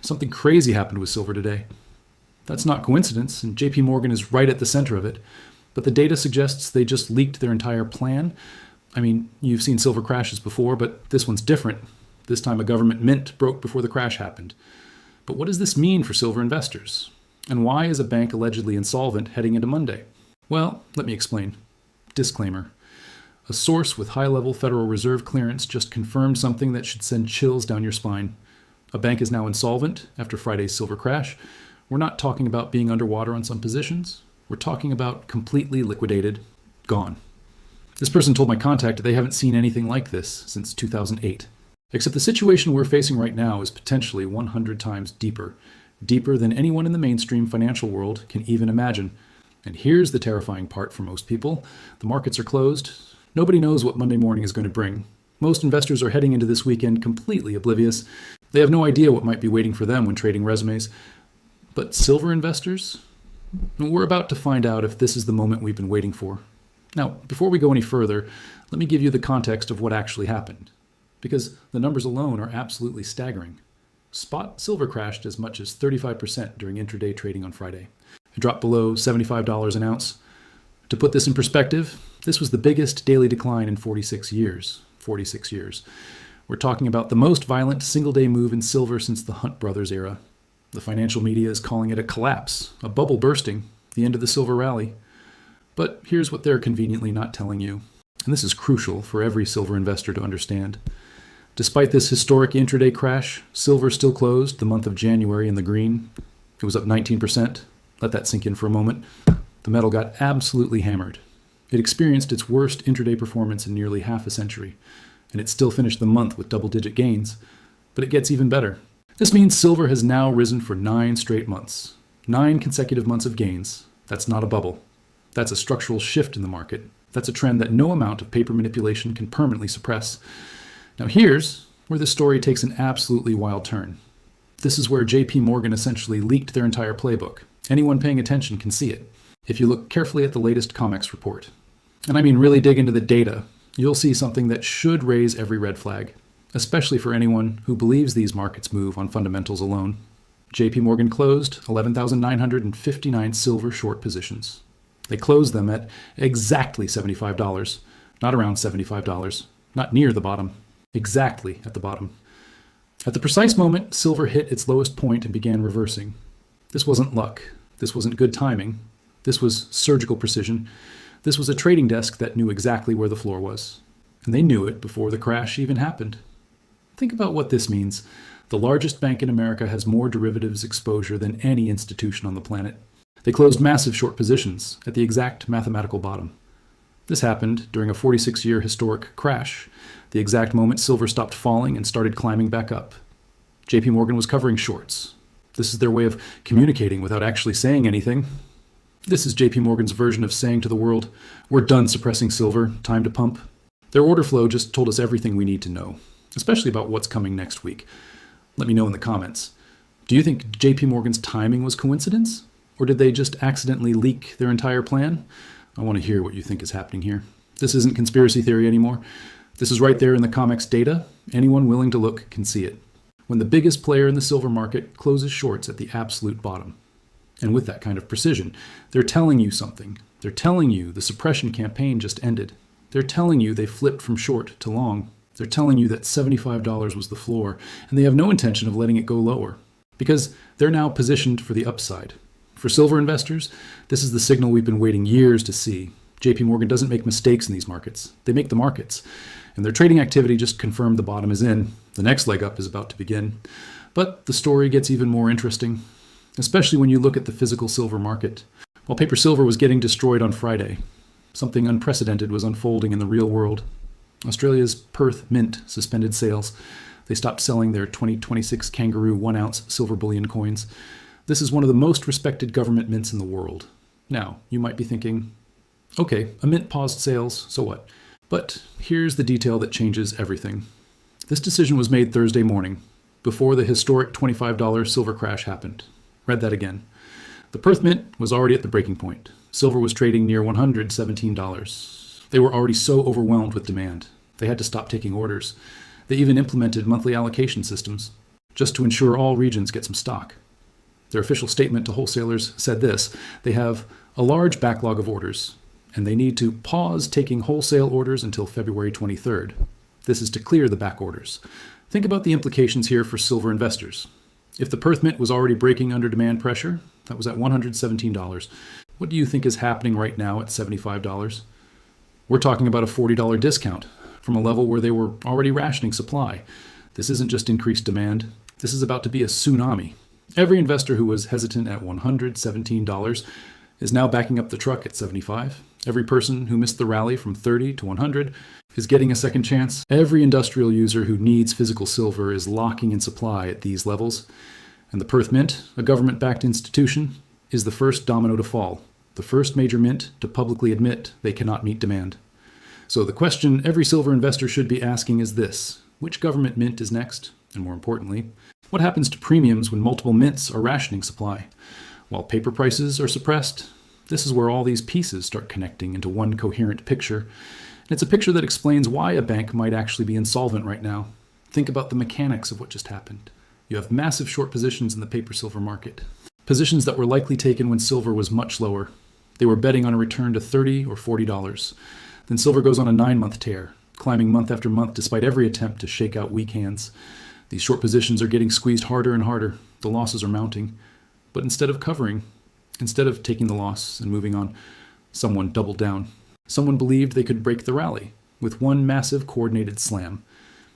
Something crazy happened with silver today. That's not coincidence, and Jpmorgan is right at the center of it. But the data suggests they just leaked their entire plan. I mean, you've seen silver crashes before, but this one's different. This time a government mint broke before the crash happened. But what does this mean for silver investors? And why is a bank allegedly insolvent heading into Monday? Well, let me explain. Disclaimer. A source with high-level Federal Reserve clearance just confirmed something that should send chills down your spine. A bank is now insolvent after Friday's silver crash. We're not talking about being underwater on some positions. We're talking about completely liquidated, gone. This person told my contact they haven't seen anything like this since 2008. Except the situation we're facing right now is potentially 100 times deeper. Deeper than anyone in the mainstream financial world can even imagine. And here's the terrifying part for most people. The markets are closed. Nobody knows what Monday morning is going to bring. Most investors are heading into this weekend completely oblivious. They have no idea what might be waiting for them when trading resumes. But silver investors? We're about to find out if this is the moment we've been waiting for. Now, before we go any further, let me give you the context of what actually happened. Because the numbers alone are absolutely staggering. Spot silver crashed as much as 35% during intraday trading on Friday. It dropped below $75 an ounce. To put this in perspective, this was the biggest daily decline in 46 years. 46 years. We're talking about the most violent single-day move in silver since the Hunt brothers era. The financial media is calling it a collapse, a bubble bursting, the end of the silver rally. But here's what they're conveniently not telling you. And this is crucial for every silver investor to understand. Despite this historic intraday crash, silver still closed the month of January in the green. It was up 19%. Let that sink in for a moment. The metal got absolutely hammered. It experienced its worst intraday performance in nearly half a century, and it still finished the month with double-digit gains. But it gets even better. This means silver has now risen for 9 straight months. 9 consecutive months of gains. That's not a bubble. That's a structural shift in the market. That's a trend that no amount of paper manipulation can permanently suppress. Now here's where the story takes an absolutely wild turn. This is where Jpmorgan essentially leaked their entire playbook. Anyone paying attention can see it. If you look carefully at the latest COMEX report, and I mean really dig into the data, you'll see something that should raise every red flag, especially for anyone who believes these markets move on fundamentals alone. Jpmorgan closed 11,959 silver short positions. They closed them at exactly $75, not around $75, not near the bottom, exactly at the bottom. At the precise moment, silver hit its lowest point and began reversing. This wasn't luck. This wasn't good timing. This was surgical precision. This was a trading desk that knew exactly where the floor was. And they knew it before the crash even happened. Think about what this means. The largest bank in America has more derivatives exposure than any institution on the planet. They closed massive short positions at the exact mathematical bottom. This happened during a 46-year historic crash, the exact moment silver stopped falling and started climbing back up. Jpmorgan was covering shorts. This is their way of communicating without actually saying anything. This is Jpmorgan's version of saying to the world, we're done suppressing silver, time to pump. Their order flow just told us everything we need to know, especially about what's coming next week. Let me know in the comments. Do you think Jpmorgan's timing was coincidence? Or did they just accidentally leak their entire plan? I want to hear what you think is happening here. This isn't conspiracy theory anymore. This is right there in the COMEX data. Anyone willing to look can see it. When the biggest player in the silver market closes shorts at the absolute bottom. And with that kind of precision, they're telling you something. They're telling you the suppression campaign just ended. They're telling you they flipped from short to long. They're telling you that $75 was the floor, and they have no intention of letting it go lower. Because they're now positioned for the upside. For silver investors, this is the signal we've been waiting years to see. Jpmorgan doesn't make mistakes in these markets. They make the markets. And their trading activity just confirmed the bottom is in. The next leg up is about to begin. But the story gets even more interesting, especially when you look at the physical silver market. While paper silver was getting destroyed on Friday, something unprecedented was unfolding in the real world. Australia's Perth Mint suspended sales. They stopped selling their 2026 Kangaroo 1-ounce silver bullion coins. This is one of the most respected government mints in the world. Now, you might be thinking, okay, a mint paused sales, so what? But here's the detail that changes everything. This decision was made Thursday morning, before the historic $25 silver crash happened. Read that again. The Perth Mint was already at the breaking point. Silver was trading near $117. They were already so overwhelmed with demand. They had to stop taking orders. They even implemented monthly allocation systems. just to ensure all regions get some stock. Their official statement to wholesalers said this: they have a large backlog of orders, and they need to pause taking wholesale orders until February 23rd. This is to clear the back orders. Think about the implications here for silver investors. If the Perth Mint was already breaking under demand pressure, that was at $117. What do you think is happening right now at $75? We're talking about a $40 discount from a level where they were already rationing supply. This isn't just increased demand. This is about to be a tsunami. Every investor who was hesitant at $117 is now backing up the truck at 75. Every person who missed the rally from 30 to 100 is getting a second chance. Every industrial user who needs physical silver is locking in supply at these levels. And the Perth Mint, a government-backed institution, is the first domino to fall, the first major mint to publicly admit they cannot meet demand. So the question every silver investor should be asking is this: which government mint is next? And more importantly, what happens to premiums when multiple mints are rationing supply? While paper prices are suppressed, this is where all these pieces start connecting into one coherent picture. And it's a picture that explains why a bank might actually be insolvent right now. Think about the mechanics of what just happened. You have massive short positions in the paper silver market. Positions that were likely taken when silver was much lower. They were betting on a return to $30 or $40. Then silver goes on a 9-month tear, climbing month after month despite every attempt to shake out weak hands. These short positions are getting squeezed harder and harder. The losses are mounting. But instead of covering, instead of taking the loss and moving on, someone doubled down. Someone believed they could break the rally with one massive coordinated slam.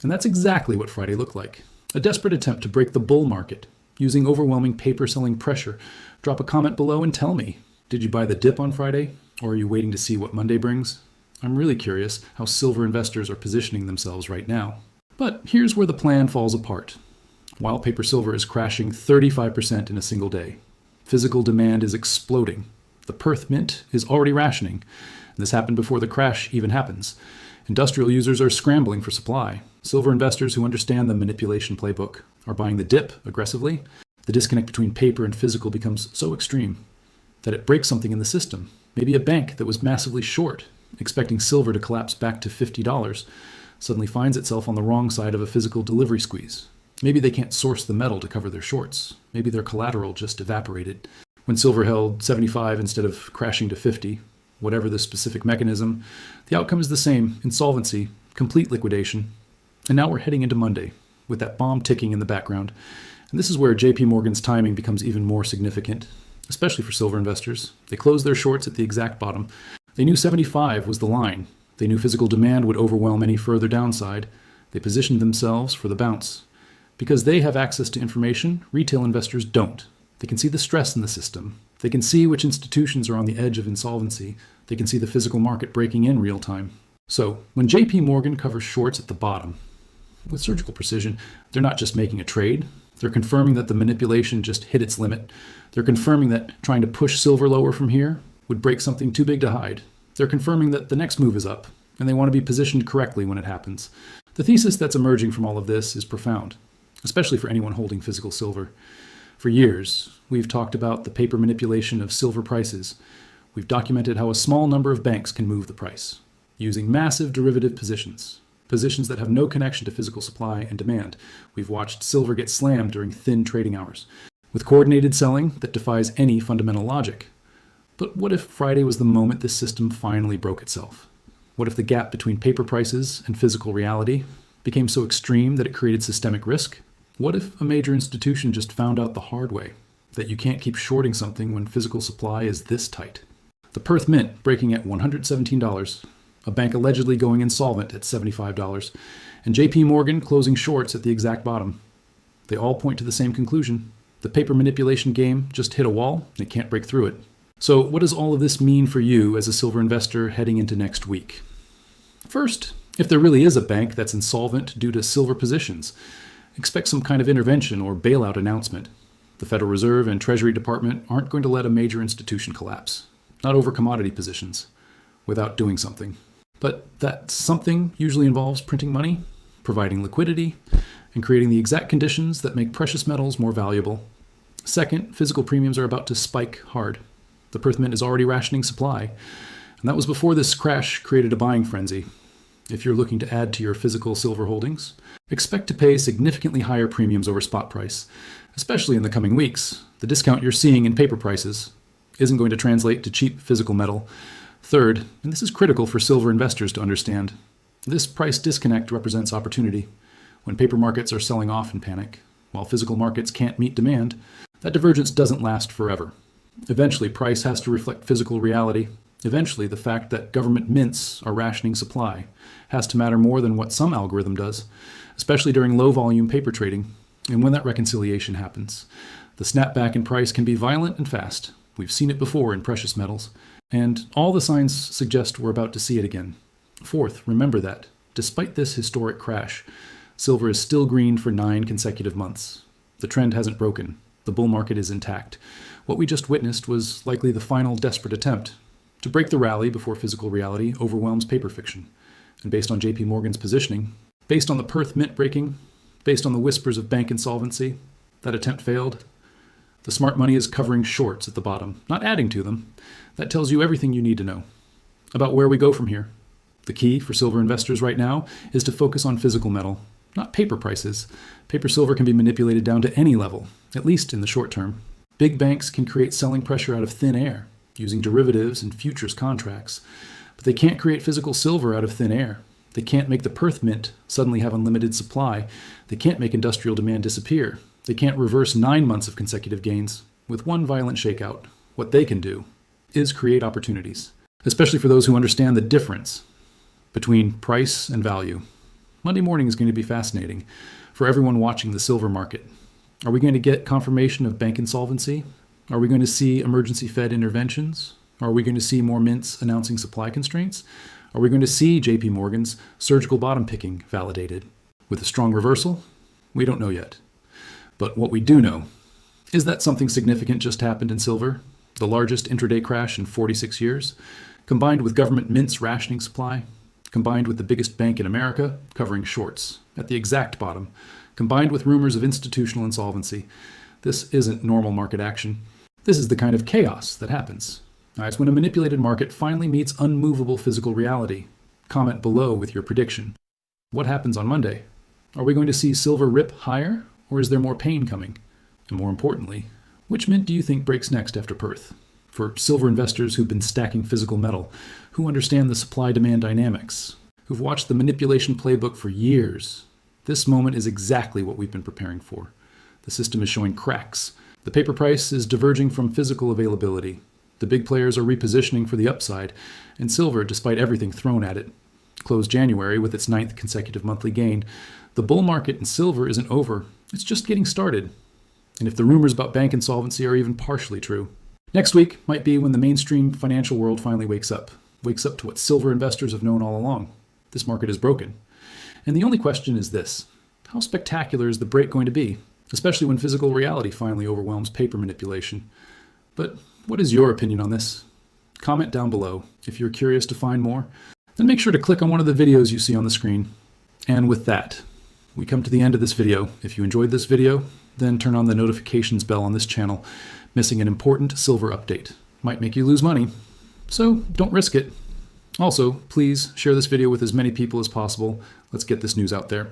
And that's exactly what Friday looked like. A desperate attempt to break the bull market, using overwhelming paper selling pressure. Drop a comment below and tell me, did you buy the dip on Friday, or are you waiting to see what Monday brings? I'm really curious how silver investors are positioning themselves right now. But here's where the plan falls apart. While paper silver is crashing 35% in a single day, physical demand is exploding. The Perth Mint is already rationing. This happened before the crash even happens. Industrial users are scrambling for supply. Silver investors who understand the manipulation playbook are buying the dip aggressively. The disconnect between paper and physical becomes so extreme that it breaks something in the system. Maybe a bank that was massively short, expecting silver to collapse back to $50, suddenly finds itself on the wrong side of a physical delivery squeeze. Maybe they can't source the metal to cover their shorts. Maybe their collateral just evaporated. When silver held 75 instead of crashing to 50, whatever the specific mechanism, the outcome is the same: insolvency, complete liquidation. And now we're heading into Monday, with that bomb ticking in the background. And this is where Jpmorgan's timing becomes even more significant, especially for silver investors. They closed their shorts at the exact bottom. They knew 75 was the line. They knew physical demand would overwhelm any further downside. They positioned themselves for the bounce. Because they have access to information retail investors don't. They can see the stress in the system. They can see which institutions are on the edge of insolvency. They can see the physical market breaking in real time. So when Jpmorgan covers shorts at the bottom, with surgical precision, they're not just making a trade. They're confirming that the manipulation just hit its limit. They're confirming that trying to push silver lower from here would break something too big to hide. They're confirming that the next move is up, and they want to be positioned correctly when it happens. The thesis that's emerging from all of this is profound, especially for anyone holding physical silver. For years, we've talked about the paper manipulation of silver prices. We've documented how a small number of banks can move the price, using massive derivative positions that have no connection to physical supply and demand. We've watched silver get slammed during thin trading hours, with coordinated selling that defies any fundamental logic. But what if Friday was the moment this system finally broke itself? What if the gap between paper prices and physical reality became so extreme that it created systemic risk? What if a major institution just found out the hard way that you can't keep shorting something when physical supply is this tight? The Perth Mint breaking at $117, a bank allegedly going insolvent at $75, and Jpmorgan closing shorts at the exact bottom. They all point to the same conclusion. The paper manipulation game just hit a wall and it can't break through it. So what does all of this mean for you as a silver investor heading into next week? First, if there really is a bank that's insolvent due to silver positions, expect some kind of intervention or bailout announcement. The Federal Reserve and Treasury Department aren't going to let a major institution collapse, not over commodity positions, without doing something. But that something usually involves printing money, providing liquidity, and creating the exact conditions that make precious metals more valuable. Second, physical premiums are about to spike hard. The Perth Mint is already rationing supply, and that was before this crash created a buying frenzy. If you're looking to add to your physical silver holdings, expect to pay significantly higher premiums over spot price, especially in the coming weeks. The discount you're seeing in paper prices isn't going to translate to cheap physical metal. Third, and this is critical for silver investors to understand, this price disconnect represents opportunity. When paper markets are selling off in panic, while physical markets can't meet demand, that divergence doesn't last forever. Eventually, price has to reflect physical reality. Eventually, the fact that government mints are rationing supply has to matter more than what some algorithm does, especially during low-volume paper trading. And when that reconciliation happens, the snapback in price can be violent and fast. We've seen it before in precious metals, and all the signs suggest we're about to see it again. Fourth, remember that, despite this historic crash, silver is still green for 9 consecutive months. The trend hasn't broken. The bull market is intact. What we just witnessed was likely the final desperate attempt to break the rally before physical reality overwhelms paper fiction. And based on Jpmorgan's positioning, based on the Perth mint breaking, based on the whispers of bank insolvency, that attempt failed. The smart money is covering shorts at the bottom, not adding to them. That tells you everything you need to know about where we go from here. The key for silver investors right now is to focus on physical metal, not paper prices. Paper silver can be manipulated down to any level, at least in the short term. Big banks can create selling pressure out of thin air, using derivatives and futures contracts, but they can't create physical silver out of thin air. They can't make the Perth Mint suddenly have unlimited supply. They can't make industrial demand disappear. They can't reverse 9 months of consecutive gains with one violent shakeout. What they can do is create opportunities, especially for those who understand the difference between price and value. Monday morning is going to be fascinating for everyone watching the silver market. Are we going to get confirmation of bank insolvency? Are we going to see emergency Fed interventions? Are we going to see more mints announcing supply constraints? Are we going to see Jpmorgan's surgical bottom picking validated? With a strong reversal? We don't know yet. But what we do know is that something significant just happened in silver, the largest intraday crash in 46 years, combined with government mints rationing supply, combined with the biggest bank in America covering shorts at the exact bottom, combined with rumors of institutional insolvency. This isn't normal market action. This is the kind of chaos that happens. It's when a manipulated market finally meets unmovable physical reality. Comment below with your prediction. What happens on Monday? Are we going to see silver rip higher, or is there more pain coming? And more importantly, which mint do you think breaks next after Perth? For silver investors who've been stacking physical metal, who understand the supply-demand dynamics, who've watched the manipulation playbook for years, this moment is exactly what we've been preparing for. The system is showing cracks. The paper price is diverging from physical availability. The big players are repositioning for the upside, and silver, despite everything thrown at it, closed January with its 9th consecutive monthly gain. The bull market in silver isn't over. It's just getting started. And if the rumors about bank insolvency are even partially true, next week might be when the mainstream financial world finally wakes up to what silver investors have known all along. This market is broken. And the only question is this: how spectacular is the break going to be, especially when physical reality finally overwhelms paper manipulation? But what is your opinion on this? Comment down below. If you're curious to find more, then make sure to click on one of the videos you see on the screen. And with that, we come to the end of this video. If you enjoyed this video, then turn on the notifications bell on this channel. Missing an important silver update might make you lose money, so don't risk it. Also, please share this video with as many people as possible. Let's get this news out there.